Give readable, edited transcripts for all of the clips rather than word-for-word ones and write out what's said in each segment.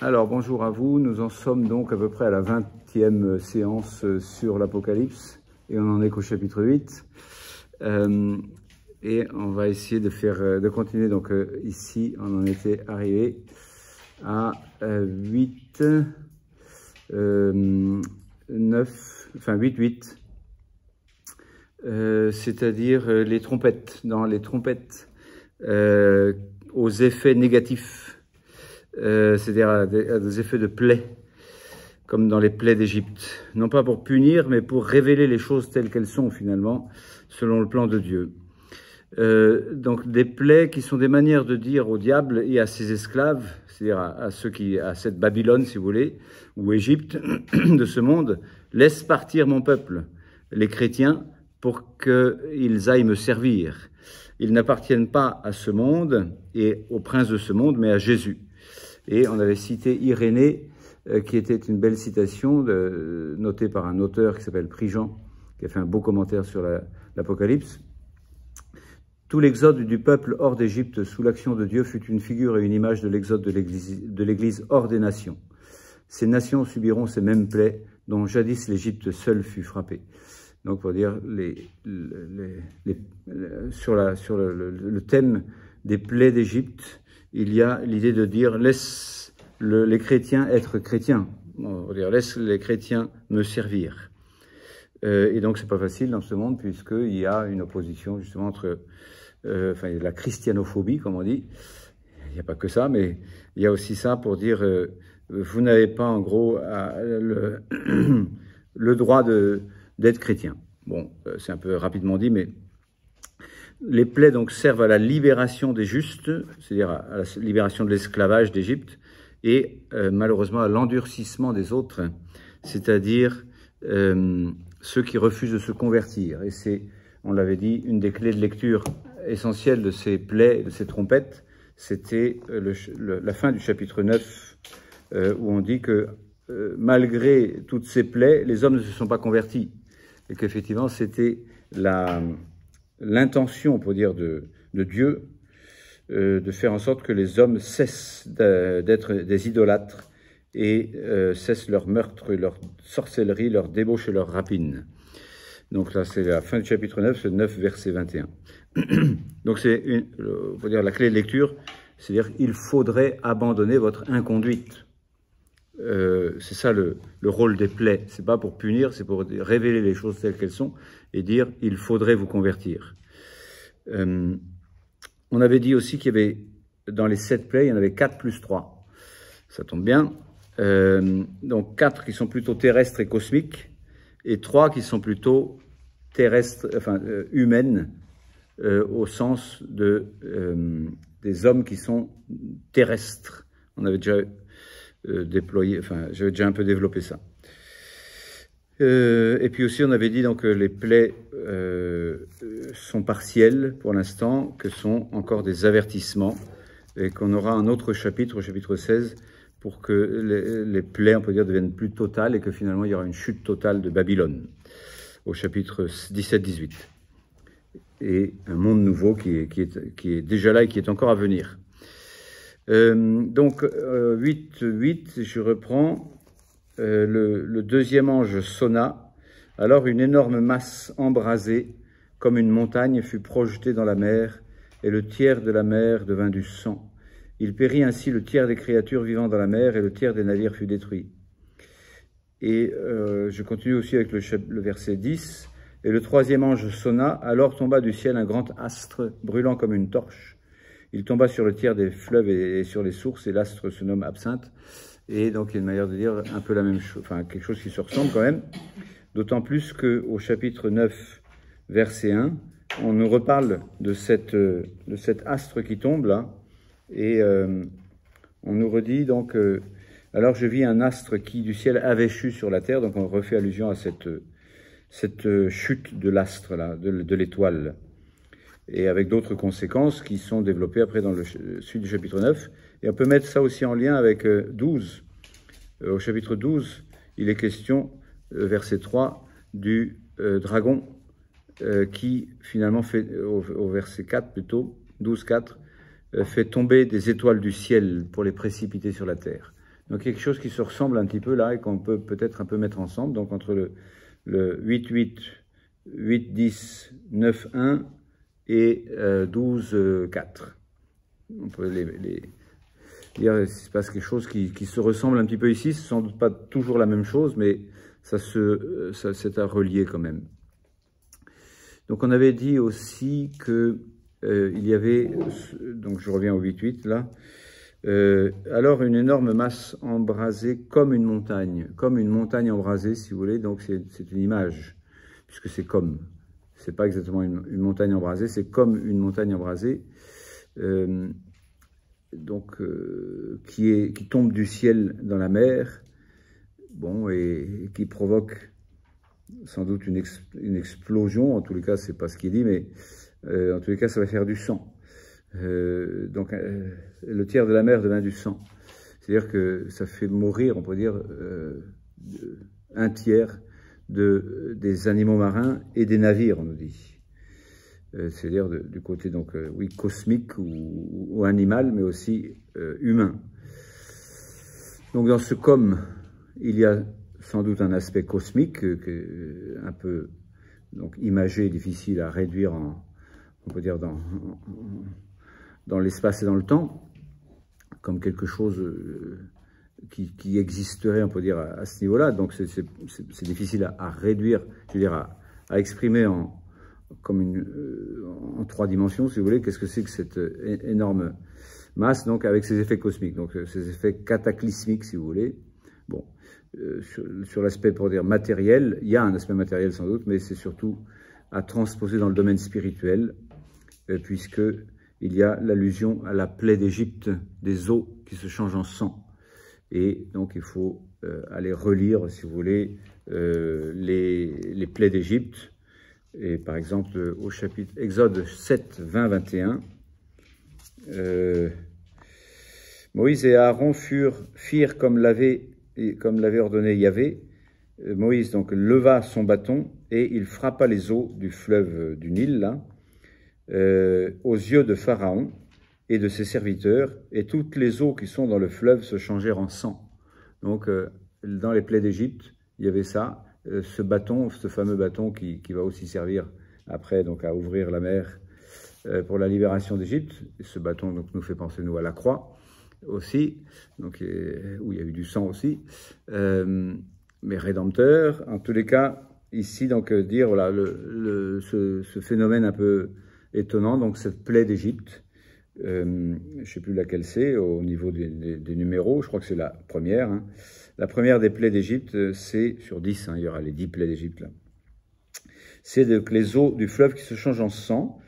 Alors, bonjour à vous. Nous en sommes donc à peu près à la 20e séance sur l'Apocalypse et on en est qu'au chapitre 8. Et on va essayer de continuer. Donc ici, on en était arrivé à 8, 9, enfin 8, c'est-à-dire les trompettes, dans les trompettes aux effets négatifs, c'est-à-dire à des effets de plaie, comme dans les plaies d'Égypte, non pas pour punir, mais pour révéler les choses telles qu'elles sont finalement, selon le plan de Dieu. Donc des plaies qui sont des manières de dire au diable et à ses esclaves, c'est-à-dire à cette Babylone, si vous voulez, ou Égypte de ce monde, laisse partir mon peuple, les chrétiens, pour qu'ils aillent me servir. Ils n'appartiennent pas à ce monde et au prince de ce monde, mais à Jésus. Et on avait cité Irénée, qui était une belle citation notée par un auteur qui s'appelle Prigent, qui a fait un beau commentaire sur l'Apocalypse. Tout l'exode du peuple hors d'Égypte sous l'action de Dieu fut une figure et une image de l'exode de l'Église hors des nations. Ces nations subiront ces mêmes plaies dont jadis l'Égypte seule fut frappée. Donc, pour dire, sur le thème des plaies d'Égypte, il y a l'idée de dire « laisse les chrétiens être chrétiens ». On va dire « laisse les chrétiens me servir ». Et donc, c'est pas facile dans ce monde, puisqu'il y a une opposition, justement, entre la christianophobie, comme on dit. Il n'y a pas que ça, mais il y a aussi ça pour dire vous n'avez pas, en gros, le droit d'être chrétien. Bon, c'est un peu rapidement dit, mais les plaies donc servent à la libération des justes, c'est-à-dire à la libération de l'esclavage d'Égypte, et malheureusement à l'endurcissement des autres, c'est-à-dire ceux qui refusent de se convertir. Et c'est, on l'avait dit, une des clés de lecture essentielles de ces plaies, de ces trompettes, c'était la fin du chapitre 9, où on dit que malgré toutes ces plaies, les hommes ne se sont pas convertis. Et qu'effectivement, c'était l'intention, pour dire, de Dieu, de faire en sorte que les hommes cessent d'être des idolâtres et cessent leur meurtre, leur sorcellerie, leur débauche et leur rapine. Donc là, c'est la fin du chapitre 9, c'est 9, verset 21. Donc c'est, pour dire, la clé de lecture, c'est-à-dire il faudrait abandonner votre inconduite. C'est ça le rôle des plaies. C'est pas pour punir, c'est pour révéler les choses telles qu'elles sont et dire il faudrait vous convertir. On avait dit aussi qu'il y avait, dans les 7 plaies, il y en avait 4 plus 3. Ça tombe bien. Donc 4 qui sont plutôt terrestres et cosmiques, et 3 qui sont plutôt terrestres, enfin humaines, au sens des hommes qui sont terrestres. On avait déjà déployé, enfin j'avais déjà un peu développé ça. Et puis aussi on avait dit donc que les plaies sont partielles pour l'instant, que sont encore des avertissements, et qu'on aura un autre chapitre, au chapitre 16, pour que les plaies, on peut dire, deviennent plus totales et que finalement il y aura une chute totale de Babylone, au chapitre 17-18. Et un monde nouveau qui est déjà là et qui est encore à venir. Donc 8, je reprends. Le deuxième ange sonna, alors une énorme masse embrasée, comme une montagne, fut projetée dans la mer, et le tiers de la mer devint du sang. Il périt ainsi le tiers des créatures vivant dans la mer, et le tiers des navires fut détruit. Et je continue aussi avec le verset 10. Et le troisième ange sonna, alors tomba du ciel un grand astre, brûlant comme une torche. Il tomba sur le tiers des fleuves et sur les sources, et l'astre se nomme Absinthe. Et donc, il y a une manière de dire un peu la même chose, enfin, quelque chose qui se ressemble quand même. D'autant plus qu'au chapitre 9, verset 1, on nous reparle de cet astre qui tombe là. Et on nous redit donc, alors je vis un astre qui du ciel avait chu sur la terre. Donc, on refait allusion à cette chute de l'astre là, de l'étoile. Et avec d'autres conséquences qui sont développées après dans le suite du chapitre 9. Et on peut mettre ça aussi en lien avec 12. Au chapitre 12, il est question, verset 3, du dragon qui finalement fait, au verset 4 plutôt, 12, 4, fait tomber des étoiles du ciel pour les précipiter sur la terre. Donc quelque chose qui se ressemble un petit peu là et qu'on peut peut-être un peu mettre ensemble. Donc entre le 8-8, 8-10, 9-1 et 12-4. On peut les dire qu'il se passe quelque chose qui se ressemble un petit peu ici. C'est sans doute pas toujours la même chose, mais c'est à relier quand même. Donc on avait dit aussi que il y avait, donc je reviens au 8-8 là, alors une énorme masse embrasée comme une montagne embrasée si vous voulez, donc c'est une image, puisque c'est pas exactement une montagne embrasée, c'est comme une montagne embrasée, donc qui tombe du ciel dans la mer, bon, et qui provoque sans doute une explosion, en tous les cas c'est pas ce qu'il dit, mais en tous les cas ça va faire du sang. Donc le tiers de la mer devint du sang. C'est-à-dire que ça fait mourir, on peut dire, un tiers des animaux marins et des navires, on nous dit. C'est-à-dire du côté, donc, oui, cosmique ou animal, mais aussi humain. Donc dans ce comme, il y a sans doute un aspect cosmique, un peu donc, imagé, difficile à réduire, on peut dire, dans l'espace et dans le temps, comme quelque chose qui existerait, on peut dire, à ce niveau-là. Donc c'est difficile à réduire, je veux dire, à exprimer comme en 3 dimensions, si vous voulez. Qu'est-ce que c'est que cette énorme masse, donc avec ses effets cosmiques, donc ces effets cataclysmiques, si vous voulez. Bon, sur l'aspect, pour dire, matériel, il y a un aspect matériel sans doute, mais c'est surtout à transposer dans le domaine spirituel, puisque il y a l'allusion à la plaie d'Égypte, des eaux qui se changent en sang. Et donc il faut aller relire, si vous voulez, les plaies d'Égypte. Et par exemple, au chapitre Exode 7, 20, 21, Moïse et Aaron firent comme l'avait ordonné Yahvé. Moïse donc leva son bâton et il frappa les eaux du fleuve du Nil, là, aux yeux de Pharaon et de ses serviteurs, et toutes les eaux qui sont dans le fleuve se changèrent en sang. Donc, dans les plaies d'Égypte, il y avait ça, ce bâton, ce fameux bâton qui va aussi servir après donc, à ouvrir la mer pour la libération d'Égypte. Ce bâton donc, nous fait penser, nous, à la croix aussi, donc, où il y a eu du sang aussi, mais rédempteur. En tous les cas, ici, donc, dire, voilà, ce phénomène un peu étonnant, donc cette plaie d'Égypte, je ne sais plus laquelle c'est au niveau des numéros, je crois que c'est la première. Hein. La première des plaies d'Égypte, c'est sur 10, hein, il y aura les 10 plaies d'Égypte là. C'est les eaux du fleuve qui se changent en sang,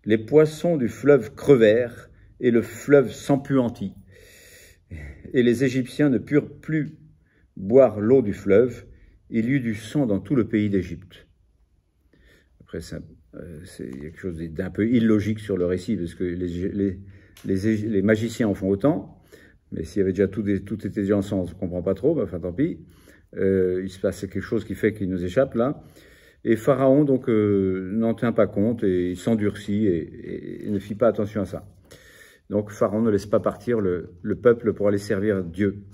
les poissons du fleuve crevèrent et le fleuve s'empuantit. Et les Égyptiens ne purent plus boire l'eau du fleuve, il y eut du sang dans tout le pays d'Égypte. Après, c'est quelque chose d'un peu illogique sur le récit, parce que les magiciens en font autant, mais s'il y avait déjà tout était déjà ensemble, on ne comprend pas trop, mais enfin tant pis. Il se passe quelque chose qui fait qu'il nous échappe là. Et Pharaon donc n'en tient pas compte et il s'endurcit et ne fit pas attention à ça. Donc Pharaon ne laisse pas partir le peuple pour aller servir Dieu.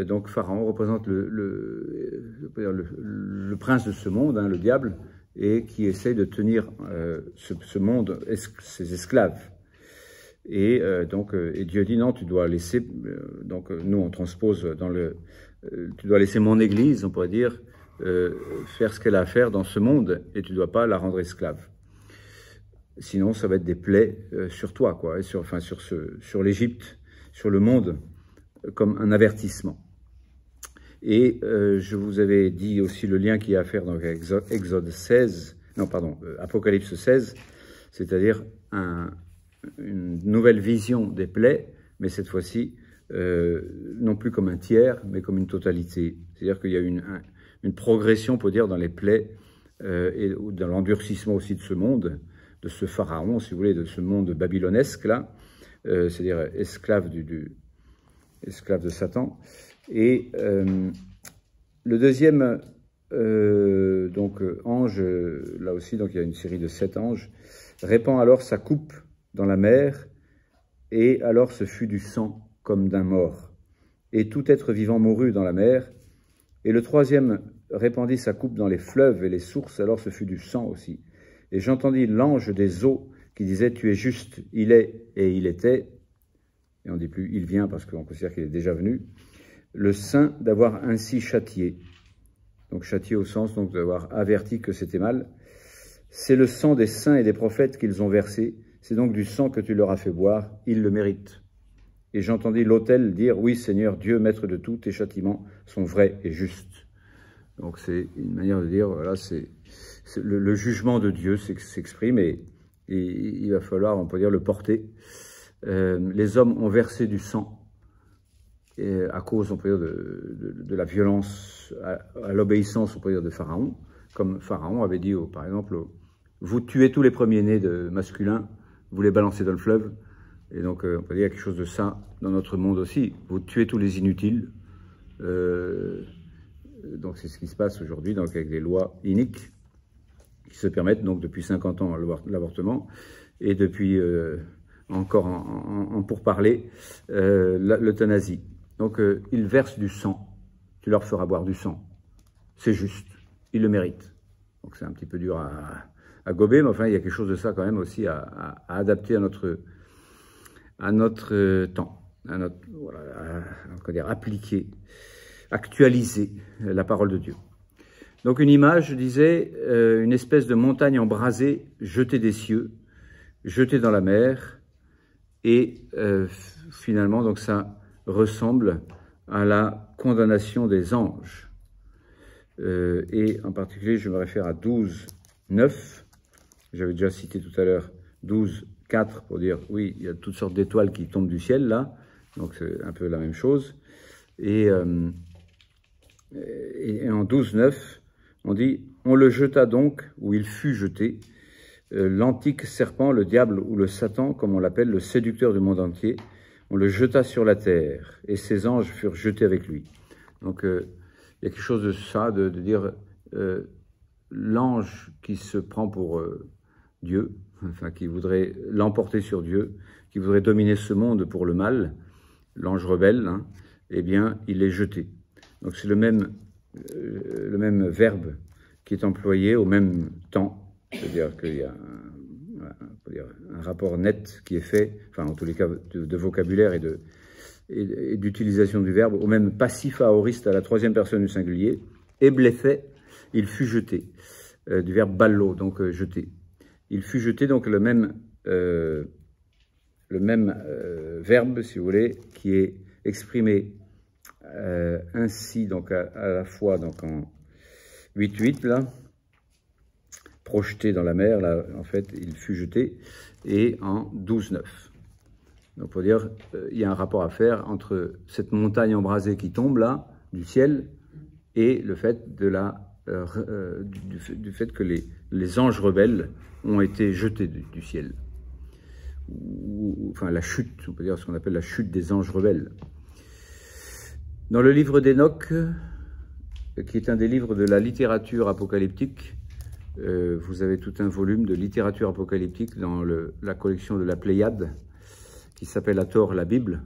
Donc Pharaon représente le prince de ce monde, hein, le diable, et qui essaie de tenir ce monde, ses esclaves. Et donc Dieu dit non, tu dois laisser, donc nous on transpose tu dois laisser mon église, on pourrait dire, faire ce qu'elle a à faire dans ce monde, et tu ne dois pas la rendre esclave. Sinon ça va être des plaies sur toi, quoi, et sur l'Égypte, sur le monde, comme un avertissement. Et je vous avais dit aussi le lien qu'il y a à faire dans Exode 16, non pardon, Apocalypse 16, c'est-à-dire une nouvelle vision des plaies, mais cette fois-ci, non plus comme un tiers, mais comme une totalité. C'est-à-dire qu'il y a une progression, on peut dire, dans les plaies, et dans l'endurcissement aussi de ce monde, de ce pharaon, si vous voulez, de ce monde babylonesque, là, c'est-à-dire esclave esclave de Satan. Et le deuxième ange, là aussi, donc il y a une série de 7 anges, répand alors sa coupe dans la mer, et alors ce fut du sang comme d'un mort. et tout être vivant mourut dans la mer. Et le troisième répandit sa coupe dans les fleuves et les sources, alors ce fut du sang aussi. Et j'entendis l'ange des eaux qui disait « Tu es juste, il est et il était », et on ne dit plus « il vient » parce qu'on considère qu'il est déjà venu, le saint d'avoir ainsi châtié. Donc châtié au sens donc d'avoir averti que c'était mal. C'est le sang des saints et des prophètes qu'ils ont versé, c'est donc du sang que tu leur as fait boire, ils le méritent. Et j'entendis l'autel dire « Oui, Seigneur, Dieu, maître de tout, tes châtiments sont vrais et justes. » Donc c'est une manière de dire, voilà, c'est le jugement de Dieu s'exprime et il va falloir, on peut dire, le porter. Les hommes ont versé du sang à cause, on peut dire, de la violence, à l'obéissance, on peut dire, de Pharaon. Comme Pharaon avait dit, par exemple, vous tuez tous les premiers-nés masculins, vous les balancez dans le fleuve. Et donc, on peut dire, il y a quelque chose de ça dans notre monde aussi. Vous tuez tous les inutiles. Donc, c'est ce qui se passe aujourd'hui, donc avec des lois iniques qui se permettent, donc, depuis 50 ans, l'avortement, et depuis, encore en pourparler, l'euthanasie. Donc, ils versent du sang. Tu leur feras boire du sang. C'est juste. Ils le méritent. Donc, c'est un petit peu dur à gober, mais enfin, il y a quelque chose de ça quand même aussi à adapter à notre temps, on va dire appliquer, actualiser la parole de Dieu. Donc une image, je disais, une espèce de montagne embrasée, jetée des cieux, jetée dans la mer, et finalement, donc ça ressemble à la condamnation des anges. Et en particulier, je me réfère à 12, 9, j'avais déjà cité tout à l'heure 12, 4 pour dire, oui, il y a toutes sortes d'étoiles qui tombent du ciel, là, donc c'est un peu la même chose. Et en 12, 9, on dit, on le jeta donc, ou il fut jeté, l'antique serpent, le diable ou le Satan, comme on l'appelle, le séducteur du monde entier, on le jeta sur la terre, et ses anges furent jetés avec lui. Donc, il y a quelque chose de ça, de dire, l'ange qui se prend pour Dieu, enfin qui voudrait l'emporter sur Dieu, qui voudrait dominer ce monde pour le mal, l'ange rebelle, hein, eh bien, il est jeté. Donc c'est le même verbe qui est employé au même temps, c'est-à-dire qu'il y a un rapport net qui est fait, enfin en tous les cas de vocabulaire et d'utilisation du verbe, au même passif aoriste à la troisième personne du singulier, et bleffé, il fut jeté, du verbe ballo, donc jeté. Il fut jeté, donc le même verbe, si vous voulez, qui est exprimé ainsi, donc à la fois donc en 8-8, là, projeté dans la mer, là, en fait, il fut jeté, et en 12-9. Donc, pour dire, il y a un rapport à faire entre cette montagne embrasée qui tombe, là, du ciel, et le fait du fait que les anges rebelles ont été jetés du ciel. Enfin, la chute, on peut dire ce qu'on appelle la chute des anges rebelles. Dans le livre d'Enoch, qui est un des livres de la littérature apocalyptique, vous avez tout un volume de littérature apocalyptique dans la collection de la Pléiade, qui s'appelle à tort la Bible.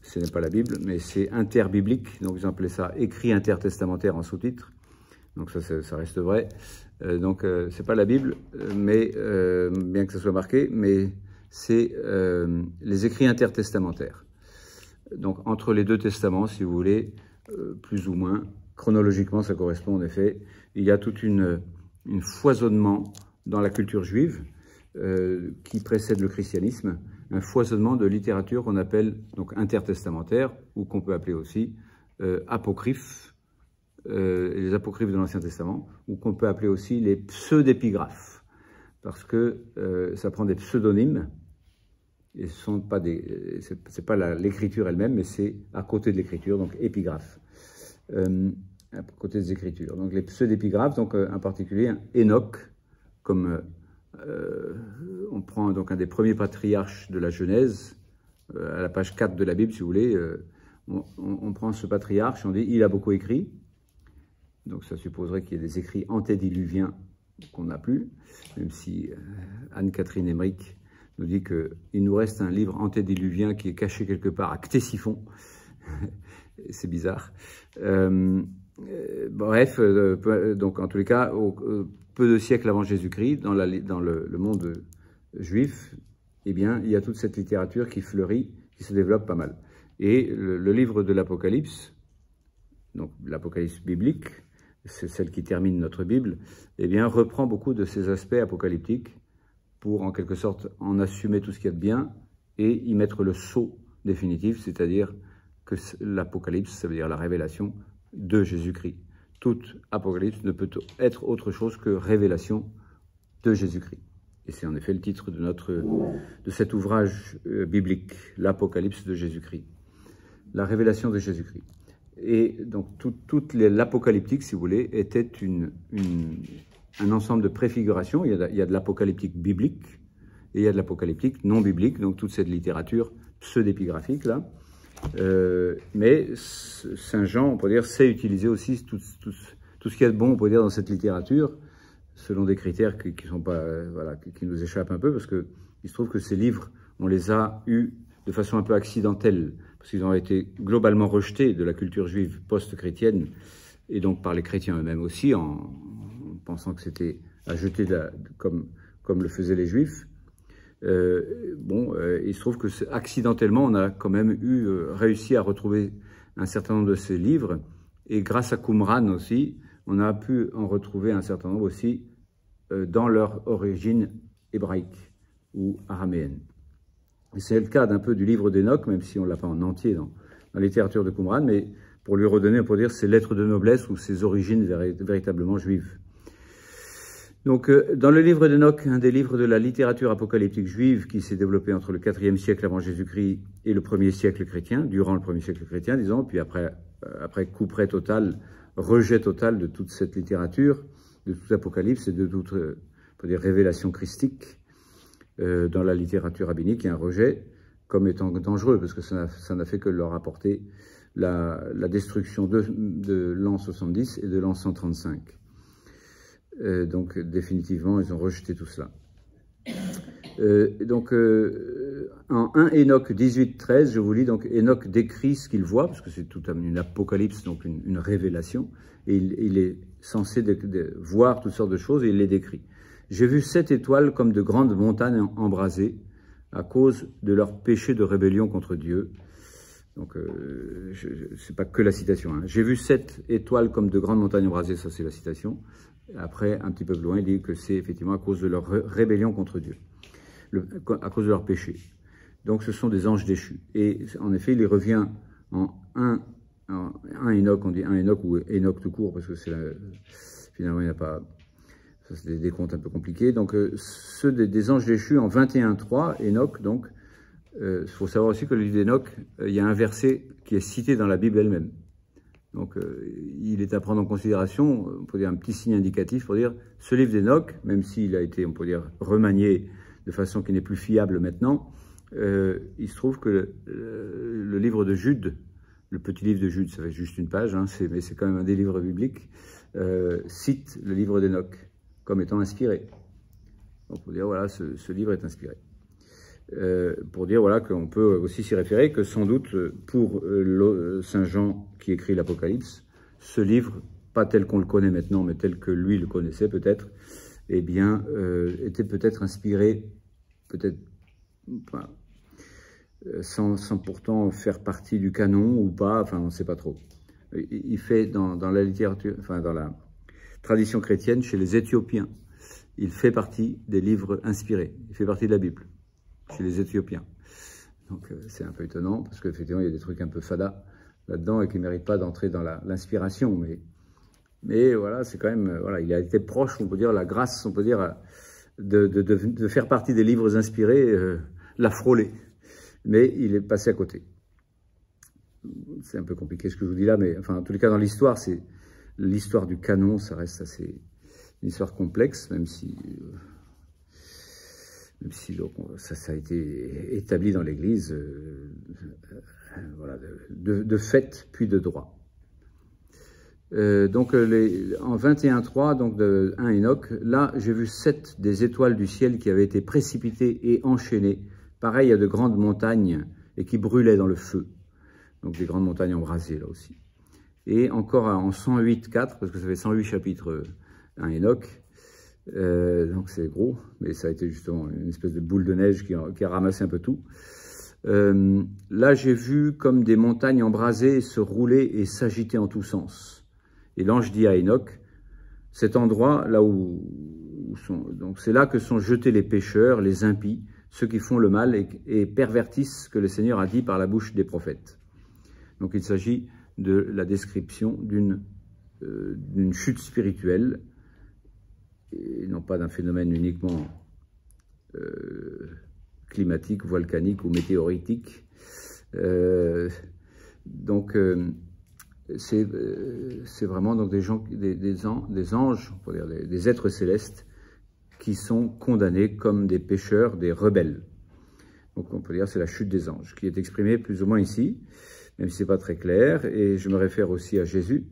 Ce n'est pas la Bible, mais c'est interbiblique, donc ils appelaient ça écrit intertestamentaire en sous-titre. Donc ça reste vrai. Donc c'est pas la Bible, mais bien que ça soit marqué, mais c'est les écrits intertestamentaires. Donc entre les deux testaments, si vous voulez, plus ou moins, chronologiquement ça correspond en effet. Il y a tout un foisonnement dans la culture juive qui précède le christianisme, un foisonnement de littérature qu'on appelle donc intertestamentaire, ou qu'on peut appeler aussi apocryphes, les apocryphes de l'Ancien Testament, ou qu'on peut appeler aussi les pseudépigraphes, parce que ça prend des pseudonymes, et ce sont pas c'est pas l'écriture elle-même, mais c'est à côté de l'écriture, donc épigraphe, à côté des écritures. Donc les pseudépigraphes, donc en particulier Enoch, comme on prend donc un des premiers patriarches de la Genèse, à la page 4 de la Bible, si vous voulez, on prend ce patriarche, on dit il a beaucoup écrit. Donc ça supposerait qu'il y ait des écrits antédiluviens qu'on n'a plus, même si Anne-Catherine Emmerich nous dit qu'il nous reste un livre antédiluvien qui est caché quelque part à Ctésiphon. c'est bizarre. Bref, donc en tous les cas, peu de siècles avant Jésus-Christ, dans le monde juif, eh bien, il y a toute cette littérature qui fleurit, qui se développe pas mal. Et le livre de l'Apocalypse, donc l'Apocalypse biblique, c'est celle qui termine notre Bible, eh bien, reprend beaucoup de ces aspects apocalyptiques pour, en quelque sorte, en assumer tout ce qu'il y a de bien et y mettre le sceau définitif, c'est-à-dire que l'Apocalypse, ça veut dire la révélation de Jésus-Christ. Toute Apocalypse ne peut être autre chose que révélation de Jésus-Christ. Et c'est en effet le titre de cet ouvrage biblique, l'Apocalypse de Jésus-Christ, la révélation de Jésus-Christ. Et donc toute l'apocalyptique, si vous voulez, était un ensemble de préfigurations. Il y a de l'apocalyptique biblique et il y a de l'apocalyptique non biblique, donc toute cette littérature pseudépigraphique là. Mais Saint Jean, on peut dire, sait utiliser aussi tout ce qu'il y a de bon, on peut dire, dans cette littérature, selon des critères qui sont pas, voilà, qui nous échappent un peu, parce que il se trouve que ces livres, on les a eus de façon un peu accidentelle, parce qu'ils ont été globalement rejetés de la culture juive post-chrétienne, et donc par les chrétiens eux-mêmes aussi, en pensant que c'était à jeter comme le faisaient les juifs. Il se trouve que accidentellement, on a quand même réussi à retrouver un certain nombre de ces livres, et grâce à Qumran aussi, on a pu en retrouver un certain nombre aussi dans leur origine hébraïque ou araméenne. C'est le cas d'un peu du livre d'Enoch, même si on ne l'a pas en entier dans la littérature de Qumran, mais pour lui redonner, on peut dire, ses lettres de noblesse ou ses origines véritablement juives. Donc, dans le livre d'Enoch, un des livres de la littérature apocalyptique juive qui s'est développé entre le 4e siècle avant Jésus-Christ et le 1er siècle chrétien, durant le 1er siècle chrétien, disons, puis après couperet total, rejet total de toute cette littérature, de tout Apocalypse et de toute, on peut dire, révélation christique dans la littérature rabbinique, il y a un rejet comme étant dangereux, parce que ça n'a fait que leur apporter la destruction de l'an 70 et de l'an 135. Donc, définitivement, ils ont rejeté tout cela. En 1 Enoch 18-13, je vous lis, donc Enoch décrit ce qu'il voit, parce que c'est tout une apocalypse, donc une révélation, et il est censé voir toutes sortes de choses, et il les décrit. J'ai vu 7 étoiles comme de grandes montagnes embrasées, à cause de leur péché de rébellion contre Dieu. Donc, c'est pas que la citation. Hein. J'ai vu 7 étoiles comme de grandes montagnes embrasées, ça c'est la citation. Après, un petit peu plus loin, il dit que c'est effectivement à cause de leur rébellion contre Dieu, à cause de leur péché. Donc, ce sont des anges déchus. Et en effet, il y revient en 1 Enoch, on dit 1 Enoch ou Enoch tout court, parce que finalement, il n'y a pas... Ça, c'est des décomptes un peu compliqués. Donc, ceux des anges déchus en 21.3, Enoch, donc, il faut savoir aussi que le livre d'Enoch, il y a un verset qui est cité dans la Bible elle-même. Donc, il est à prendre en considération, on peut dire un petit signe indicatif pour dire, ce livre d'Enoch, même s'il a été, on peut dire, remanié de façon qui n'est plus fiable maintenant, il se trouve que le livre de Jude, le petit livre de Jude, ça fait juste une page, hein, mais c'est quand même un des livres bibliques, cite le livre d'Enoch comme étant inspiré. Donc, pour dire, voilà, ce livre est inspiré. Pour dire voilà qu'on peut aussi s'y référer, que sans doute pour Saint Jean qui écrit l'Apocalypse, ce livre, pas tel qu'on le connaît maintenant, mais tel que lui le connaissait peut-être, eh bien, était peut-être inspiré, peut-être enfin, sans pourtant faire partie du canon ou pas, enfin on ne sait pas trop. Il fait dans la littérature, enfin dans la tradition chrétienne, chez les Éthiopiens, il fait partie des livres inspirés, il fait partie de la Bible. Chez les Éthiopiens. Donc c'est un peu étonnant, parce qu'effectivement il y a des trucs un peu fada là-dedans et qui ne méritent pas d'entrer dans l'inspiration. Mais voilà, c'est quand même, voilà, il a été proche, on peut dire, la grâce, on peut dire, de faire partie des livres inspirés, l'a frôlé. Mais il est passé à côté. C'est un peu compliqué ce que je vous dis là, mais enfin, en tous les cas, dans l'histoire, c'est l'histoire du canon, ça reste assez une histoire complexe, même si donc, ça a été établi dans l'Église, voilà, de fait, puis de droit. Donc, en 21.3, donc de 1 Enoch, là, j'ai vu 7 des étoiles du ciel qui avaient été précipitées et enchaînées, pareil à de grandes montagnes, et qui brûlaient dans le feu. donc des grandes montagnes embrasées là aussi. Et encore en 108.4, parce que ça fait 108 chapitres, un Enoch, donc c'est gros, mais ça a été justement une espèce de boule de neige qui a ramassé un peu tout. Là, j'ai vu comme des montagnes embrasées se rouler et s'agiter en tous sens. Et l'ange dit à Enoch, cet endroit, là où sont, donc c'est là que sont jetés les pécheurs, les impies, ceux qui font le mal et pervertissent ce que le Seigneur a dit par la bouche des prophètes. Donc il s'agit de la description d'une chute spirituelle, et non pas d'un phénomène uniquement climatique, volcanique ou météoritique. C'est vraiment donc des gens, des anges, on pourrait dire des êtres célestes qui sont condamnés comme des pécheurs, des rebelles. Donc on peut dire c'est la chute des anges qui est exprimée plus ou moins ici, même si c'est pas très clair. Et je me réfère aussi à Jésus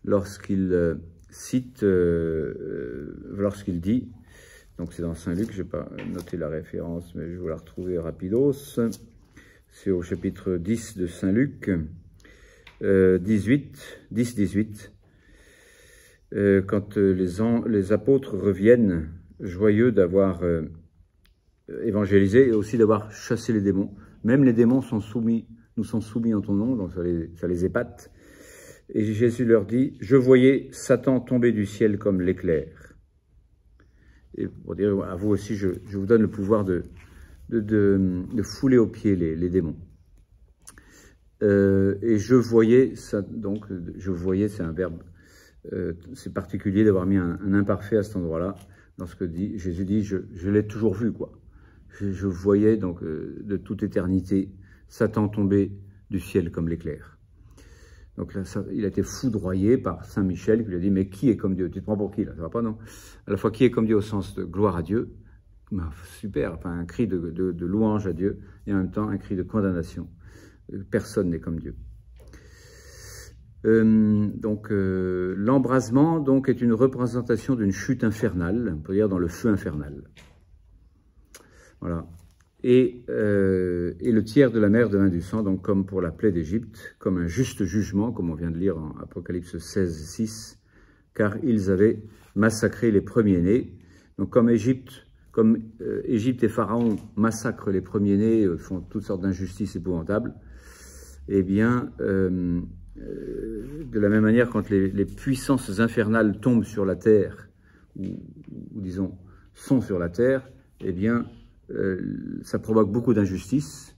lorsqu'il cite, lorsqu'il dit, donc c'est dans Saint Luc, je n'ai pas noté la référence, mais je vais vous la retrouver rapidos. C'est au chapitre 10 de Saint Luc. 10-18, quand les apôtres reviennent joyeux d'avoir évangélisé et aussi d'avoir chassé les démons. Même les démons nous sont soumis en ton nom, donc ça les épate. Et Jésus leur dit, je voyais Satan tomber du ciel comme l'éclair. Et pour dire à vous aussi, je vous donne le pouvoir de fouler aux pieds les démons. Et je voyais, ça, donc je voyais, c'est un verbe, c'est particulier d'avoir mis un imparfait à cet endroit-là, lorsque Jésus dit, je l'ai toujours vu, quoi. Je voyais donc de toute éternité Satan tomber du ciel comme l'éclair. Donc là, il a été foudroyé par Saint Michel qui lui a dit, mais qui est comme Dieu? Tu te prends pour qui là? Ça va pas, non? À la fois qui est comme Dieu au sens de gloire à Dieu, ben, super, enfin un cri de louange à Dieu, et en même temps un cri de condamnation. Personne n'est comme Dieu. L'embrasement donc est une représentation d'une chute infernale, on peut dire dans le feu infernal. Voilà. Et le tiers de la mer devint du sang, donc comme pour la plaie d'Égypte, comme un juste jugement, comme on vient de lire en Apocalypse 16:6, car ils avaient massacré les premiers-nés. Donc comme Égypte et Pharaon massacrent les premiers-nés, font toutes sortes d'injustices épouvantables, eh bien, de la même manière, quand les puissances infernales tombent sur la terre, ou disons, sont sur la terre, eh bien, ça provoque beaucoup d'injustices,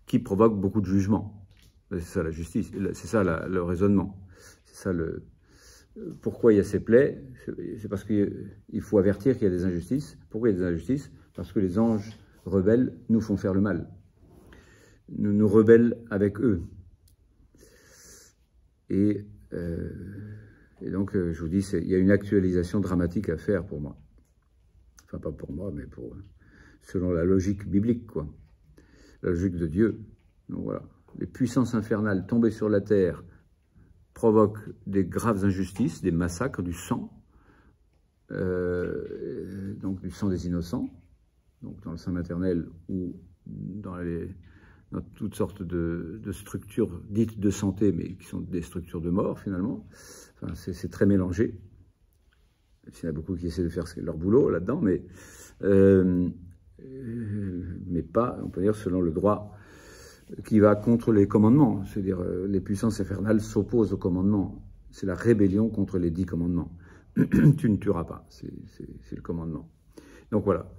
qui provoquent beaucoup de jugements. C'est ça la justice, c'est ça le raisonnement. C'est ça pourquoi il y a ces plaies, c'est parce qu'il faut avertir qu'il y a des injustices. Pourquoi il y a des injustices? Parce que les anges rebelles nous font faire le mal. Nous rebellent avec eux. Et donc, je vous dis, il y a une actualisation dramatique à faire pour moi. Enfin, pas pour moi, mais selon la logique biblique, quoi. La logique de Dieu. Donc voilà. Les puissances infernales tombées sur la terre provoquent des graves injustices, des massacres, du sang, donc du sang des innocents, donc dans le sein maternel ou dans toutes sortes de structures dites de santé, mais qui sont des structures de mort, finalement. Enfin, c'est très mélangé. Il y en a beaucoup qui essaient de faire leur boulot là-dedans, mais pas, on peut dire, selon le droit qui va contre les commandements. C'est-à-dire, les puissances infernales s'opposent aux commandements. C'est la rébellion contre les 10 commandements. Tu ne tueras pas, c'est le commandement. Donc voilà,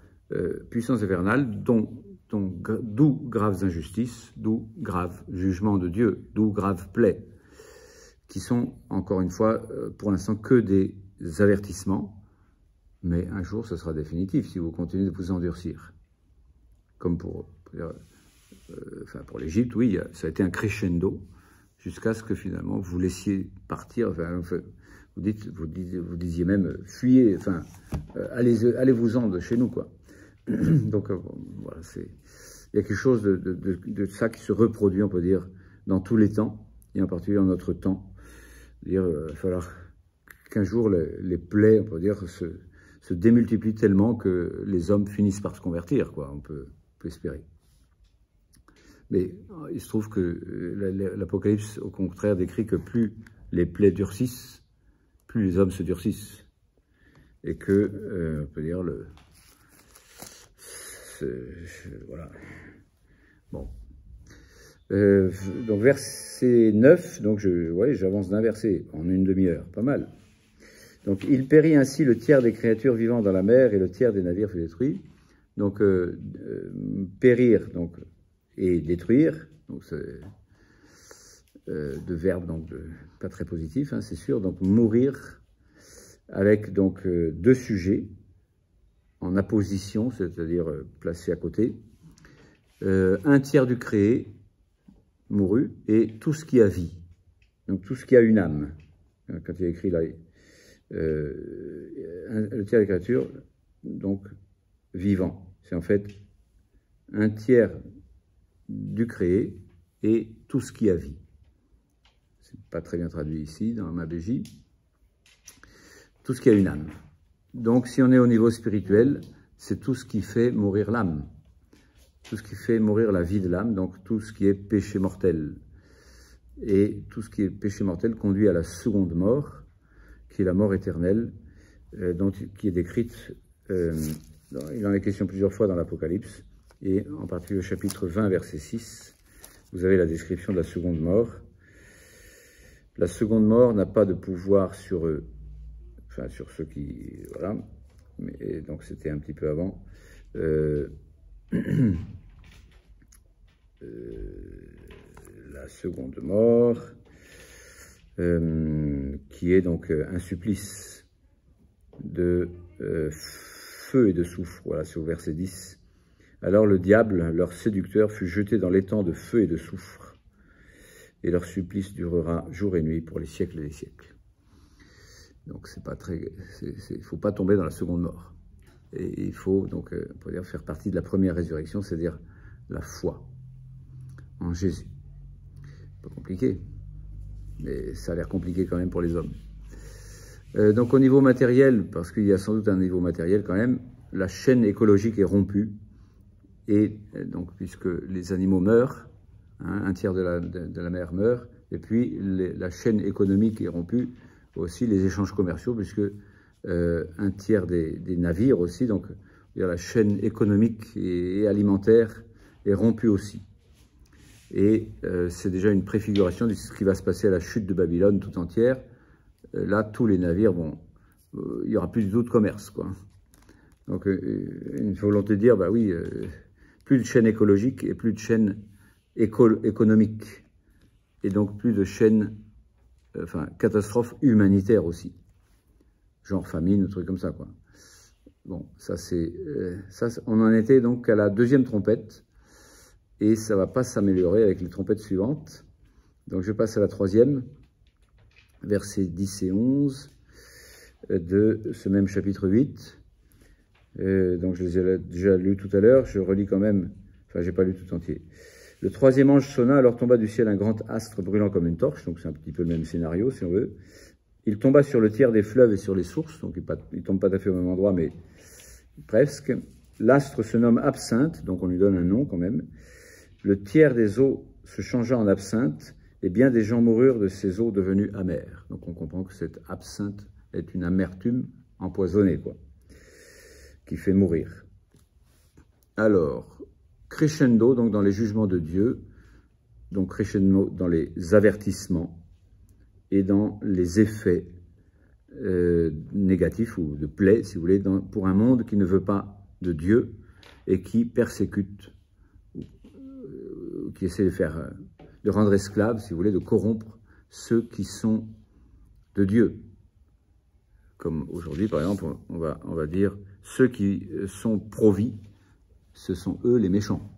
puissance infernale, d'où graves injustices, d'où graves jugements de Dieu, d'où graves plaies, qui sont, encore une fois, pour l'instant, que des avertissements, mais un jour, ce sera définitif si vous continuez de vous endurcir. Comme pour l'Égypte, oui, ça a été un crescendo, jusqu'à ce que finalement, vous laissiez partir, vous disiez même, fuyez, allez-vous-en de chez nous, quoi. Donc, voilà, il y a quelque chose de ça qui se reproduit, on peut dire, dans tous les temps, et en particulier dans notre temps. Il va falloir qu'un jour, les plaies, on peut dire, se démultiplient tellement que les hommes finissent par se convertir, quoi, on peut espérer. Mais il se trouve que l'Apocalypse, au contraire, décrit que plus les plaies durcissent, plus les hommes se durcissent. Et que, on peut dire, voilà. Bon. Donc, verset 9, donc j'avance d'un verset en une demi-heure, pas mal. Donc, il périt ainsi le tiers des créatures vivant dans la mer et le tiers des navires fut détruit. Donc, périr donc, et détruire, donc c'est deux verbes donc, pas très positifs, hein, c'est sûr. Donc, mourir avec donc deux sujets en apposition, c'est-à-dire placés à côté. Un tiers du créé, mouru, et tout ce qui a vie, donc tout ce qui a une âme. Quand il y a écrit là, le tiers des créatures, donc vivant. C'est en fait un tiers du créé et tout ce qui a vie. C'est pas très bien traduit ici dans ma BJ. Tout ce qui a une âme. Donc si on est au niveau spirituel, c'est tout ce qui fait mourir l'âme. Tout ce qui fait mourir la vie de l'âme, donc tout ce qui est péché mortel. Et tout ce qui est péché mortel conduit à la seconde mort, qui est la mort éternelle, qui est décrite, il en est question plusieurs fois dans l'Apocalypse, et en particulier au chapitre 20, verset 6, vous avez la description de la seconde mort. La seconde mort n'a pas de pouvoir sur eux, enfin sur ceux qui... Voilà, mais, donc c'était un petit peu avant. La seconde mort, qui est donc un supplice de feu et de soufre. Voilà, c'est au verset 10. Alors le diable, leur séducteur, fut jeté dans l'étang de feu et de soufre, et leur supplice durera jour et nuit pour les siècles des siècles. Donc c'est pas très, il faut pas tomber dans la seconde mort. Et il faut donc, on pourrait dire, faire partie de la première résurrection, c'est-à-dire la foi en Jésus. Pas compliqué, mais ça a l'air compliqué quand même pour les hommes. Donc au niveau matériel, parce qu'il y a sans doute un niveau matériel quand même, la chaîne écologique est rompue, et donc puisque les animaux meurent, hein, un tiers de la mer meurt, et puis la chaîne économique est rompue, aussi les échanges commerciaux, puisque un tiers des navires aussi, donc la chaîne économique et alimentaire est rompue aussi. Et c'est déjà une préfiguration de ce qui va se passer à la chute de Babylone tout entière. Là, tous les navires, bon, il n'y aura plus du tout de commerce, quoi. Donc, une volonté de dire, bah oui, plus de chaîne écologique et plus de chaîne économique. Et donc, plus de chaîne, enfin, catastrophe humanitaire aussi. Genre famine, ou truc comme ça, quoi. Bon, ça c'est... on en était donc à la deuxième trompette. Et ça ne va pas s'améliorer avec les trompettes suivantes. Donc je passe à la troisième, versets 10 et 11 de ce même chapitre 8. Donc je les ai déjà lus tout à l'heure, je relis quand même, enfin j'ai pas lu tout entier. Le troisième ange sonna, alors tomba du ciel un grand astre brûlant comme une torche, donc c'est un petit peu le même scénario si on veut. Il tomba sur le tiers des fleuves et sur les sources, donc il ne tombe pas tout à fait au même endroit, mais presque. L'astre se nomme absinthe, donc on lui donne un nom quand même. Le tiers des eaux se changea en absinthe, et bien des gens moururent de ces eaux devenues amères. Donc on comprend que cette absinthe est une amertume empoisonnée, quoi, qui fait mourir. Alors, crescendo, donc dans les jugements de Dieu, donc crescendo dans les avertissements et dans les effets négatifs ou de plaie, si vous voulez, pour un monde qui ne veut pas de Dieu et qui persécute, qui essaie de rendre esclaves, si vous voulez, de corrompre ceux qui sont de Dieu. Comme aujourd'hui, par exemple, on va dire, ceux qui sont pro-vie, ce sont eux les méchants.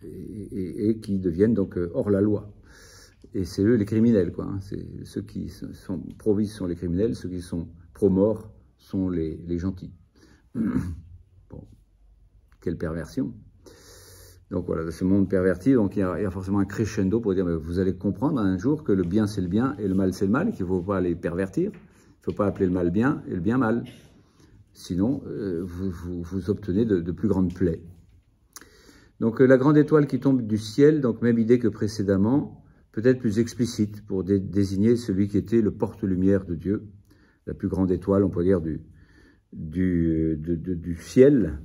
Et qui deviennent donc hors la loi. Et c'est eux les criminels, quoi. Hein. Ceux qui sont pro-vie sont les criminels, ceux qui sont pro-mort sont les gentils. Bon, quelle perversion. Donc voilà, ce monde perverti, donc il y a forcément un crescendo pour dire, mais vous allez comprendre un jour que le bien c'est le bien et le mal c'est le mal, qu'il ne faut pas les pervertir, il ne faut pas appeler le mal bien et le bien mal. Sinon, vous obtenez de plus grandes plaies. Donc la grande étoile qui tombe du ciel, donc même idée que précédemment, peut-être plus explicite pour désigner celui qui était le porte-lumière de Dieu, la plus grande étoile, on peut dire, du ciel,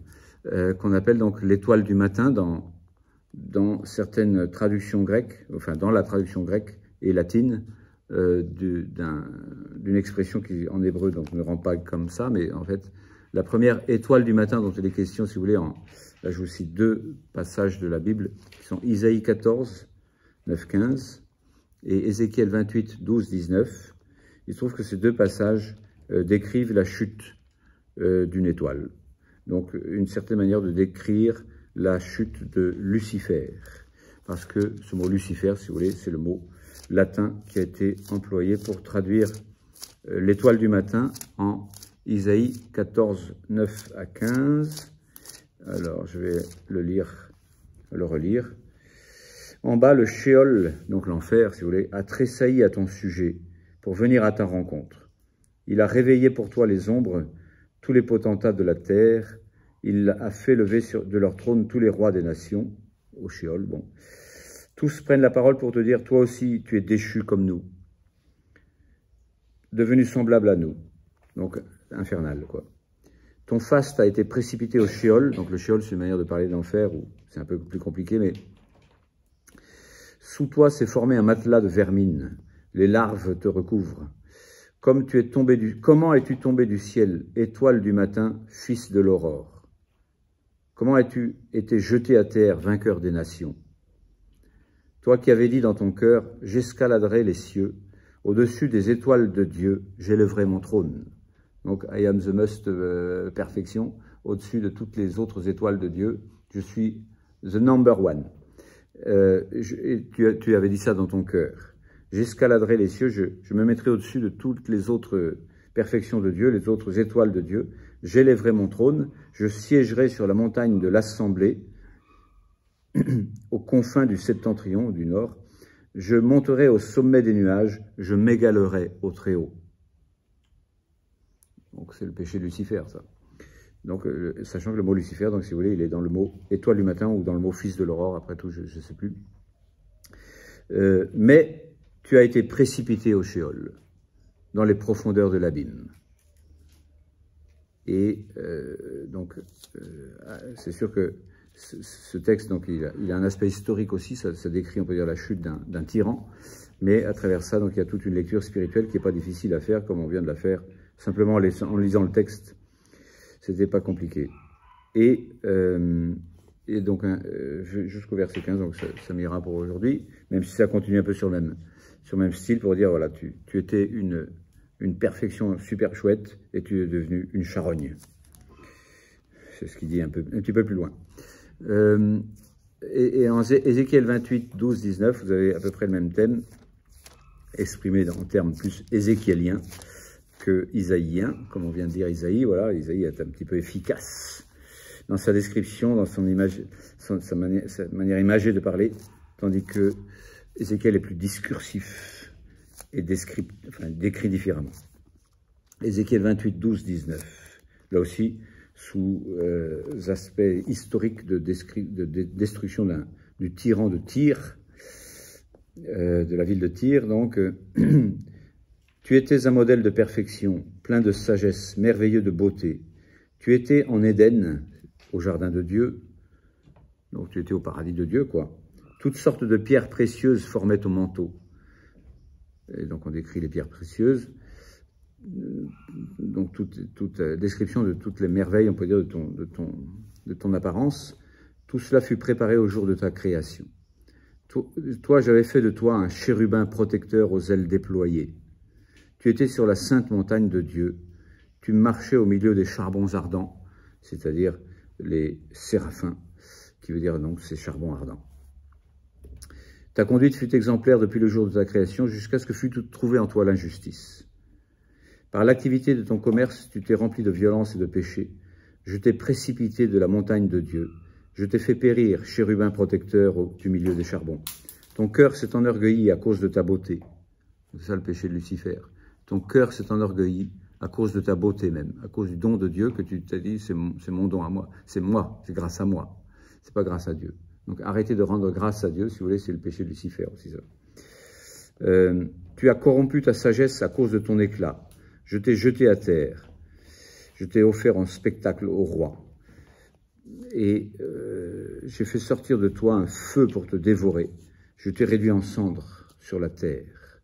qu'on appelle donc l'étoile du matin dans certaines traductions grecques, enfin dans la traduction grecque et latine, d'une expression qui en hébreu donc ne rend pas comme ça, mais en fait la première étoile du matin dont il est question, si vous voulez, là je vous cite deux passages de la Bible qui sont Isaïe 14, 9, 15 et Ézéchiel 28, 12, 19. Il se trouve que ces deux passages décrivent la chute d'une étoile. Donc une certaine manière de décrire la chute de Lucifer, parce que ce mot Lucifer, si vous voulez, c'est le mot latin qui a été employé pour traduire l'étoile du matin en Isaïe 14, 9 à 15. Alors, je vais le relire. En bas, le Sheol, donc l'enfer, si vous voulez, a tressailli à ton sujet pour venir à ta rencontre. Il a réveillé pour toi les ombres, tous les potentats de la terre. Il a fait lever de leur trône tous les rois des nations, au Sheol, bon. Tous prennent la parole pour te dire, toi aussi, tu es déchu comme nous, devenu semblable à nous. Donc, infernal, quoi. Ton faste a été précipité au Sheol. Donc, le Sheol, c'est une manière de parler de l'enfer, c'est un peu plus compliqué, mais sous toi s'est formé un matelas de vermine. Les larves te recouvrent. Comment es-tu tombé du ciel, étoile du matin, fils de l'aurore? Comment as-tu été jeté à terre, vainqueur des nations? Toi qui avais dit dans ton cœur, j'escaladerai les cieux, au-dessus des étoiles de Dieu, j'élèverai mon trône. Donc, I am the most perfection, au-dessus de toutes les autres étoiles de Dieu, je suis the number one. Tu avais dit ça dans ton cœur. J'escaladerai les cieux, je me mettrai au-dessus de toutes les autres perfections de Dieu, les autres étoiles de Dieu. J'élèverai mon trône, je siégerai sur la montagne de l'Assemblée, aux confins du septentrion, du nord. Je monterai au sommet des nuages, je m'égalerai au Très-Haut. Donc c'est le péché de Lucifer, ça. Donc, sachant que le mot Lucifer, donc si vous voulez, il est dans le mot étoile du matin ou dans le mot fils de l'aurore, après tout, je ne sais plus. Mais tu as été précipité au Sheol, dans les profondeurs de l'abîme. Et donc, c'est sûr que ce texte, donc, il a un aspect historique aussi, ça décrit, on peut dire, la chute d'un tyran, mais à travers ça, donc, il y a toute une lecture spirituelle qui n'est pas difficile à faire, comme on vient de la faire, simplement en lisant le texte. C'était pas compliqué. Et donc, jusqu'au verset 15, donc ça m'ira pour aujourd'hui, même si ça continue un peu sur le même style, pour dire, voilà, tu étais une perfection super chouette, et tu es devenu une charogne. C'est ce qu'il dit un petit peu plus loin. Et en Ézéchiel 28, 12, 19, vous avez à peu près le même thème, exprimé en termes plus ézéchiéliens que isaïen, comme on vient de dire Isaïe. Voilà, Isaïe est un petit peu efficace dans sa description, dans sa manière imagée de parler, tandis que Ézéchiel est plus discursif et décrit différemment. Ézéchiel 28, 12, 19, là aussi, sous aspects historiques de destruction du tyran de Tyr, de la ville de Tyr. Donc, tu étais un modèle de perfection, plein de sagesse, merveilleux de beauté. Tu étais en Éden, au jardin de Dieu, donc tu étais au paradis de Dieu, quoi. Toutes sortes de pierres précieuses formaient ton manteau. Et donc on décrit les pierres précieuses. Donc toute description de toutes les merveilles, on peut dire, de ton apparence. Tout cela fut préparé au jour de ta création. Toi, j'avais fait de toi un chérubin protecteur aux ailes déployées. Tu étais sur la sainte montagne de Dieu. Tu marchais au milieu des charbons ardents, c'est-à-dire les séraphins, qui veut dire donc ces charbons ardents. Ta conduite fut exemplaire depuis le jour de ta création, jusqu'à ce que fût trouvée en toi l'injustice. Par l'activité de ton commerce, tu t'es rempli de violence et de péché. Je t'ai précipité de la montagne de Dieu. Je t'ai fait périr, chérubin protecteur du milieu des charbons. Ton cœur s'est enorgueilli à cause de ta beauté. C'est ça le péché de Lucifer. Ton cœur s'est enorgueilli à cause de ta beauté même, à cause du don de Dieu que tu t'as dit, c'est mon don à moi. C'est moi, c'est grâce à moi. C'est pas grâce à Dieu. Donc arrêtez de rendre grâce à Dieu, si vous voulez, c'est le péché de Lucifer aussi ça. Tu as corrompu ta sagesse à cause de ton éclat. Je t'ai jeté à terre. Je t'ai offert en spectacle au roi. Et j'ai fait sortir de toi un feu pour te dévorer. Je t'ai réduit en cendres sur la terre.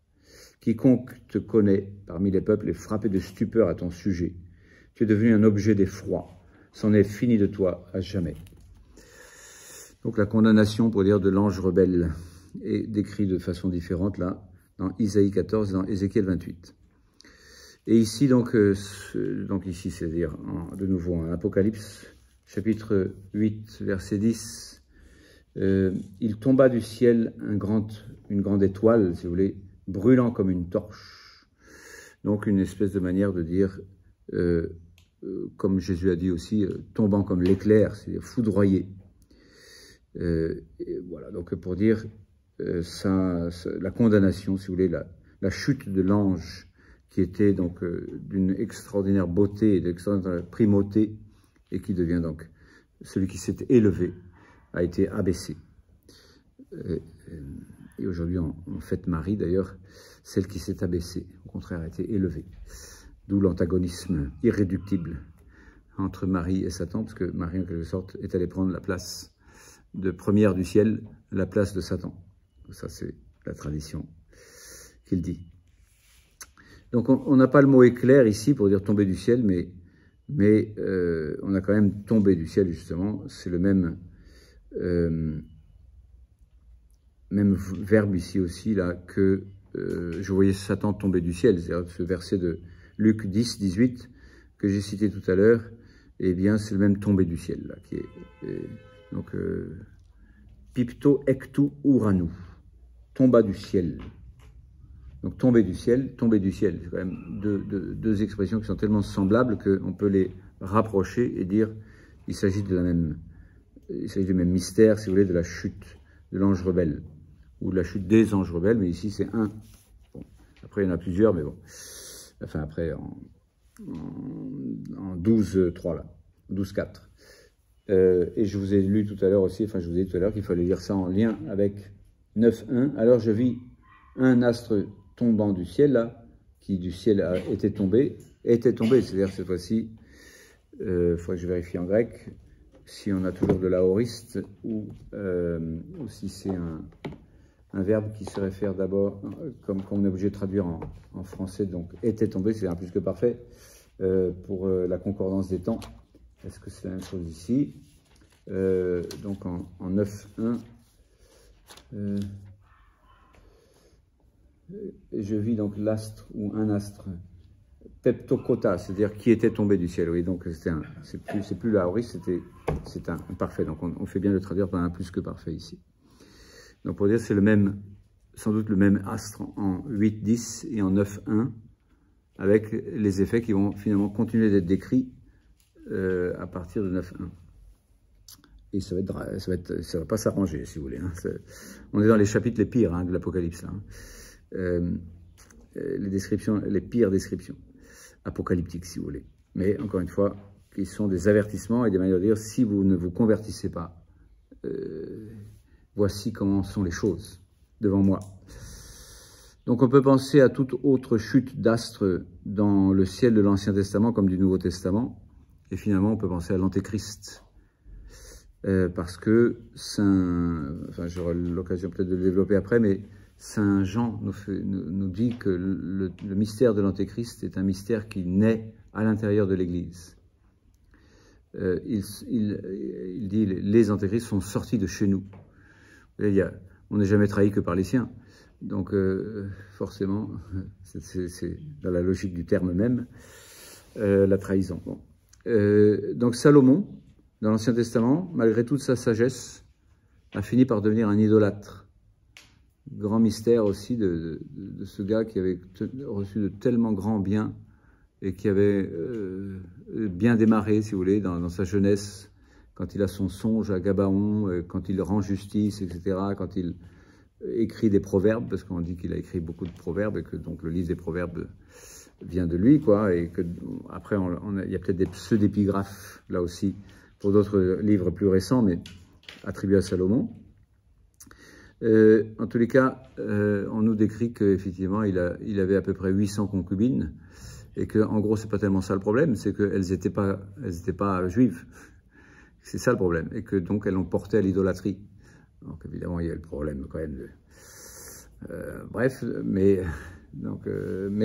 Quiconque te connaît parmi les peuples est frappé de stupeur à ton sujet. Tu es devenu un objet d'effroi. C'en est fini de toi à jamais. Donc la condamnation, pour dire, de l'ange rebelle est décrite de façon différente là, dans Isaïe 14 et dans Ézéchiel 28. Et ici, donc ici, c'est-à-dire de nouveau en Apocalypse, chapitre 8, verset 10, il tomba du ciel une grande étoile, si vous voulez, brûlant comme une torche. Donc une espèce de manière de dire, comme Jésus a dit aussi, tombant comme l'éclair, c'est-à-dire foudroyé. Et voilà, donc pour dire la condamnation, si vous voulez, la chute de l'ange, qui était donc d'une extraordinaire beauté et d'extraordinaire primauté, et qui devient donc celui qui s'est élevé, a été abaissé. Et aujourd'hui, on fête Marie, d'ailleurs, celle qui s'est abaissée, au contraire, a été élevée. D'où l'antagonisme irréductible entre Marie et Satan, parce que Marie, en quelque sorte, est allée prendre la place de première du ciel, la place de Satan. Ça, c'est la tradition qu'il dit. Donc, on n'a pas le mot éclair ici pour dire tomber du ciel, mais on a quand même tombé du ciel, justement. C'est le même verbe ici aussi, là, que je voyais Satan tomber du ciel. C'est-à-dire ce verset de Luc 10, 18, que j'ai cité tout à l'heure, eh bien, c'est le même tomber du ciel, là, qui est donc pipto ectu uranu, tomba du ciel. Donc tomber du ciel, c'est quand même deux expressions qui sont tellement semblables qu'on peut les rapprocher et dire il s'agit du même mystère, si vous voulez, de la chute de l'ange rebelle, ou de la chute des anges rebelles, mais ici c'est un. Bon. Après il y en a plusieurs, mais bon. Enfin après en 12.3 là, 12.4. Et je vous ai lu tout à l'heure aussi, enfin je vous ai dit tout à l'heure qu'il fallait lire ça en lien avec 9.1. Alors je vis un astre tombant du ciel, là, qui du ciel était tombé, c'est-à-dire cette fois-ci, il faudrait que je vérifie en grec, si on a toujours de l'aoriste, ou si c'est un verbe qui se réfère d'abord, comme on est obligé de traduire en français, donc était tombé, c'est un plus que parfait, pour la concordance des temps. Est-ce que c'est la même chose ici? Donc en 9.1, je vis donc l'astre ou un astre peptokota, c'est-à-dire qui était tombé du ciel. Oui, donc c'est plus l'aoriste, c'est un parfait. Donc on fait bien de traduire par un plus que parfait ici. Donc pour dire c'est le même, sans doute le même astre en 8.10 et en 9.1, avec les effets qui vont finalement continuer d'être décrits à partir de 9.1. Et ça va pas s'arranger, si vous voulez. Hein. On est dans les chapitres les pires de l'Apocalypse, là. Hein. Les pires descriptions apocalyptiques, si vous voulez. Mais encore une fois, qui sont des avertissements et des manières de dire, si vous ne vous convertissez pas, voici comment sont les choses devant moi. Donc on peut penser à toute autre chute d'astres dans le ciel de l'Ancien Testament comme du Nouveau Testament. Et finalement, on peut penser à l'Antéchrist. Parce que enfin j'aurai l'occasion peut-être de le développer après, mais Saint Jean nous dit que le mystère de l'Antéchrist est un mystère qui naît à l'intérieur de l'Église. Il dit les Antéchrists sont sortis de chez nous. On n'est jamais trahi que par les siens. Donc forcément, c'est dans la logique du terme même, la trahison. Bon. Donc Salomon, dans l'Ancien Testament, malgré toute sa sagesse, a fini par devenir un idolâtre. Grand mystère aussi de ce gars qui avait reçu de tellement grands biens et qui avait bien démarré, si vous voulez, dans sa jeunesse, quand il a son songe à Gabaon, quand il rend justice, etc., quand il écrit des proverbes, parce qu'on dit qu'il a écrit beaucoup de proverbes et que donc le livre des proverbes vient de lui, quoi, et que après il y a peut-être des pseud'épigraphes là aussi pour d'autres livres plus récents, mais attribué à Salomon. En tous les cas, on nous décrit qu'effectivement, il avait à peu près 800 concubines, et que, en gros, c'est pas tellement ça le problème, c'est qu'elles n'étaient pas juives. C'est ça le problème, et que donc elles l'ont porté à l'idolâtrie. Donc évidemment, il y a le problème quand même. Bref, mais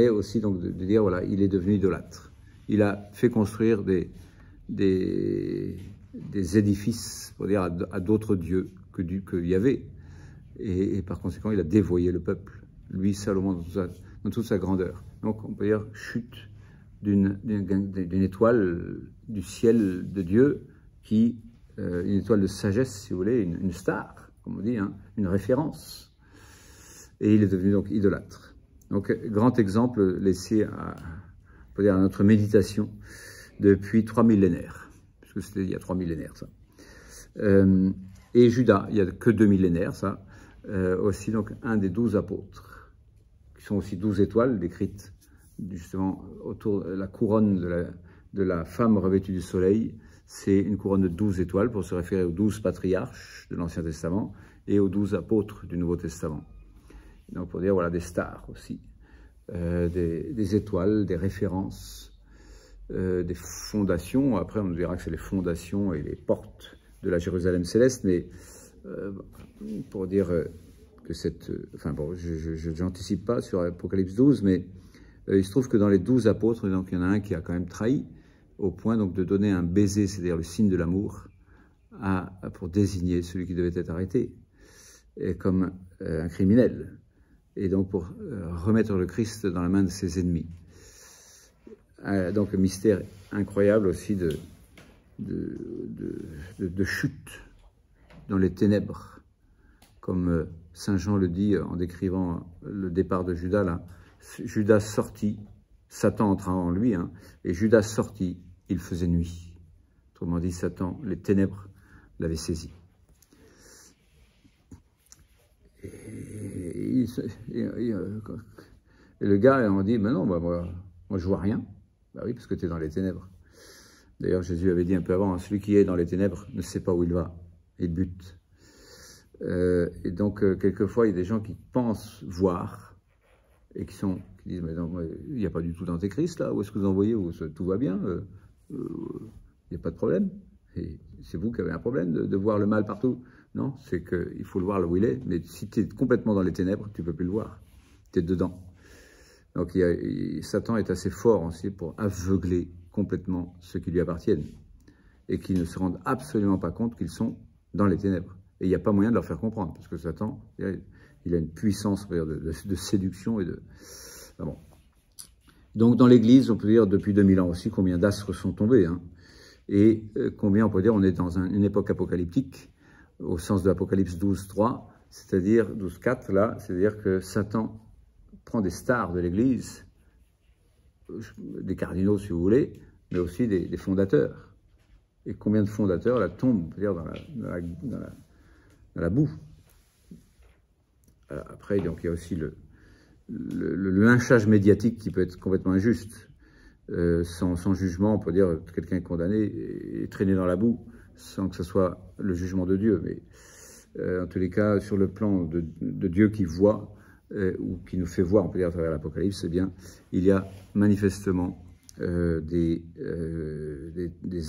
aussi donc de dire voilà, il est devenu idolâtre. Il a fait construire des édifices, pour dire à d'autres dieux que Yahvé. Et par conséquent, il a dévoyé le peuple, lui, Salomon, dans toute sa grandeur. Donc, on peut dire chute d'une étoile du ciel de Dieu, une étoile de sagesse, si vous voulez, une star, comme on dit, hein, une référence. Et il est devenu donc idolâtre. Donc, grand exemple laissé à notre méditation depuis 3 millénaires, parce que c'était il y a 3 millénaires, ça. Et Judas, il n'y a que 2 millénaires, ça. Aussi donc un des 12 apôtres, qui sont aussi 12 étoiles décrites justement autour de la couronne de la femme revêtue du soleil. C'est une couronne de 12 étoiles pour se référer aux 12 patriarches de l'Ancien Testament et aux 12 apôtres du Nouveau Testament. Donc pour dire voilà des stars aussi, des étoiles, des références, des fondations. Après on dira que c'est les fondations et les portes de la Jérusalem céleste, mais pour dire que enfin bon, je n'anticipe pas sur Apocalypse 12, mais il se trouve que dans les 12 apôtres, donc il y en a un qui a quand même trahi, au point donc de donner un baiser, c'est-à-dire le signe de l'amour, pour désigner celui qui devait être arrêté, et comme un criminel, et donc pour remettre le Christ dans la main de ses ennemis. Donc un mystère incroyable aussi de chute dans les ténèbres, comme Saint Jean le dit en décrivant le départ de Judas, là. Judas sortit, Satan entra en lui, hein, et Judas sortit, il faisait nuit. Autrement dit, Satan, les ténèbres l'avaient saisi. Et le gars, on dit, mais non, moi je vois rien. Bah oui, parce que tu es dans les ténèbres. D'ailleurs, Jésus avait dit un peu avant, hein, celui qui est dans les ténèbres ne sait pas où il va, il bute. Et donc, quelquefois, il y a des gens qui pensent voir et qui disent, mais non, il n'y a pas du tout d'antéchrist là, où est-ce que vous en voyez, où tout va bien, il n'y a pas de problème. Et c'est vous qui avez un problème de voir le mal partout. Non, c'est qu'il faut le voir là où il est, mais si tu es complètement dans les ténèbres, tu ne peux plus le voir, tu es dedans. Donc Satan est assez fort aussi pour aveugler complètement ceux qui lui appartiennent et qui ne se rendent absolument pas compte qu'ils sont dans les ténèbres. Et il n'y a pas moyen de leur faire comprendre, parce que Satan, il a une puissance de séduction et de... Ah bon. Donc dans l'Église, on peut dire depuis 2000 ans aussi combien d'astres sont tombés, hein, et combien on peut dire on est dans une époque apocalyptique, au sens de l'Apocalypse 12.3, c'est-à-dire 12.4 là, c'est-à-dire que Satan prend des stars de l'Église, des cardinaux si vous voulez, mais aussi des fondateurs. Et combien de fondateurs là tombent, on peut dire, dans la boue. Après, donc, il y a aussi le lynchage médiatique qui peut être complètement injuste. Sans jugement, on peut dire que quelqu'un est condamné et traîné dans la boue, sans que ce soit le jugement de Dieu. Mais en tous les cas, sur le plan de Dieu qui voit, ou qui nous fait voir, on peut dire à travers l'Apocalypse, eh bien, il y a manifestement des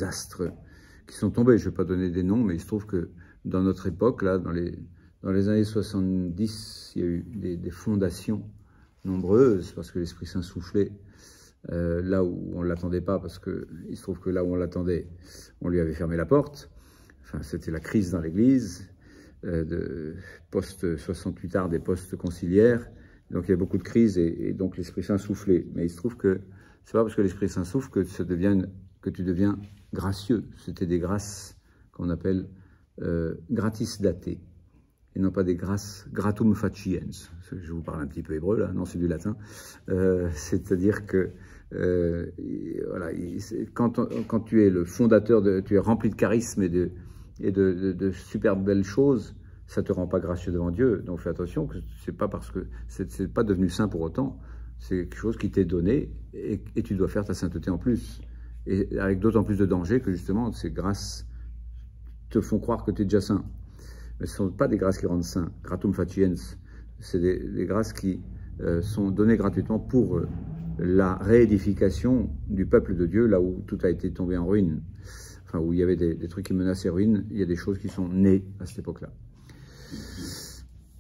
astres qui sont tombés. Je ne vais pas donner des noms, mais il se trouve que dans notre époque, là, dans les années 70, il y a eu des fondations nombreuses, parce que l'Esprit Saint soufflait là où on ne l'attendait pas, parce qu'il se trouve que là où on l'attendait, on lui avait fermé la porte. Enfin, c'était la crise dans l'Église, de post-68 arts, des postes conciliaires. Donc il y a beaucoup de crises, et donc l'Esprit Saint soufflait. Mais il se trouve que c'est pas parce que l'Esprit Saint souffle que tu deviens gracieux. C'était des grâces qu'on appelle gratis datées, et non pas des grâces gratum faciens. Je vous parle un petit peu hébreu là, non, c'est du latin. C'est-à-dire que voilà, quand tu es le fondateur, tu es rempli de charisme et de super belles choses, ça te rend pas gracieux devant Dieu. Donc fais attention, que c'est pas parce que c'est pas devenu saint pour autant, c'est quelque chose qui t'est donné, et tu dois faire ta sainteté en plus. Et avec d'autant plus de danger que justement ces grâces te font croire que tu es déjà saint. Mais ce ne sont pas des grâces qui rendent saint, gratum faciens, c'est des grâces qui sont données gratuitement pour la réédification du peuple de Dieu, là où tout a été tombé en ruine, enfin où il y avait des trucs qui menaçaient ruine, il y a des choses qui sont nées à cette époque-là.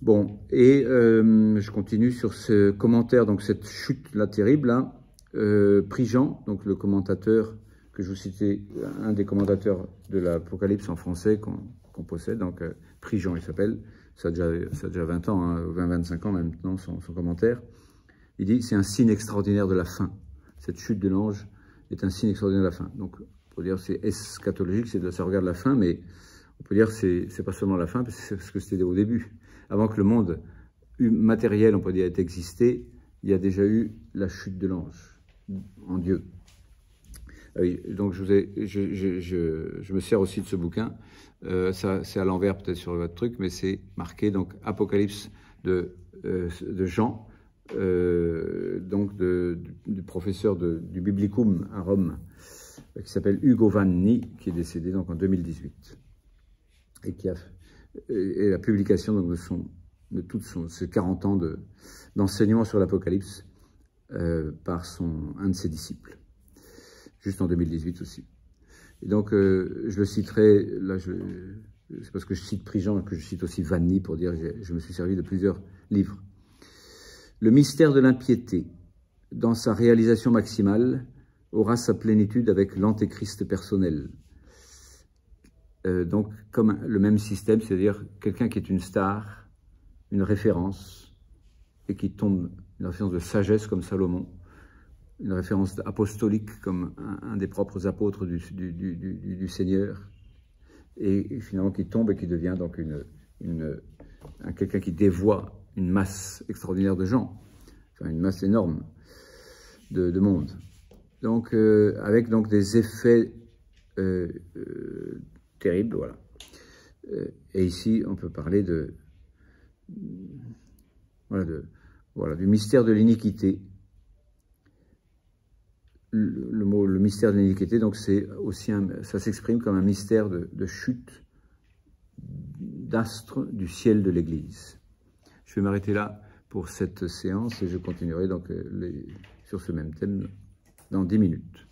Bon, et je continue sur ce commentaire, donc cette chute-là terrible, hein. Prigent, donc le commentateur que je vous citais, un des commentateurs de l'Apocalypse en français qu'on possède, donc Prigent il s'appelle, ça a déjà 20 ans, hein, 20-25 ans maintenant son commentaire. Il dit c'est un signe extraordinaire de la fin. Cette chute de l'ange est un signe extraordinaire de la fin. Donc on peut dire c'est eschatologique, ça regarde la fin, mais on peut dire c'est pas seulement la fin, parce que c'était au début. Avant que le monde matériel, on peut dire, ait existé, il y a déjà eu la chute de l'ange en Dieu. Donc je me sers aussi de ce bouquin. Ça c'est à l'envers peut-être sur votre truc, mais c'est marqué donc Apocalypse de Jean, donc du professeur du Biblicum à Rome, qui s'appelle Ugo Vanni, qui est décédé donc en 2018 et la publication donc, de toutes ces 40 ans d'enseignement sur l'Apocalypse par un de ses disciples, juste en 2018 aussi. Et donc, je le citerai, là, c'est parce que je cite Prigent que je cite aussi Vanni pour dire que je me suis servi de plusieurs livres. Le mystère de l'impiété, dans sa réalisation maximale, aura sa plénitude avec l'antéchrist personnel. Donc, comme le même système, c'est-à-dire quelqu'un qui est une star, une référence, et qui tombe, une référence de sagesse comme Salomon, une référence apostolique comme un des propres apôtres du Seigneur, et finalement qui tombe et qui devient donc quelqu'un qui dévoie une masse extraordinaire de gens, enfin une masse énorme de monde. Donc, avec donc des effets terrible, voilà. Et ici, on peut parler du mystère de l'iniquité. Le mystère de l'iniquité, donc c'est aussi ça s'exprime comme un mystère de chute d'astres du ciel de l'Église. Je vais m'arrêter là pour cette séance et je continuerai donc sur ce même thème dans 10 minutes.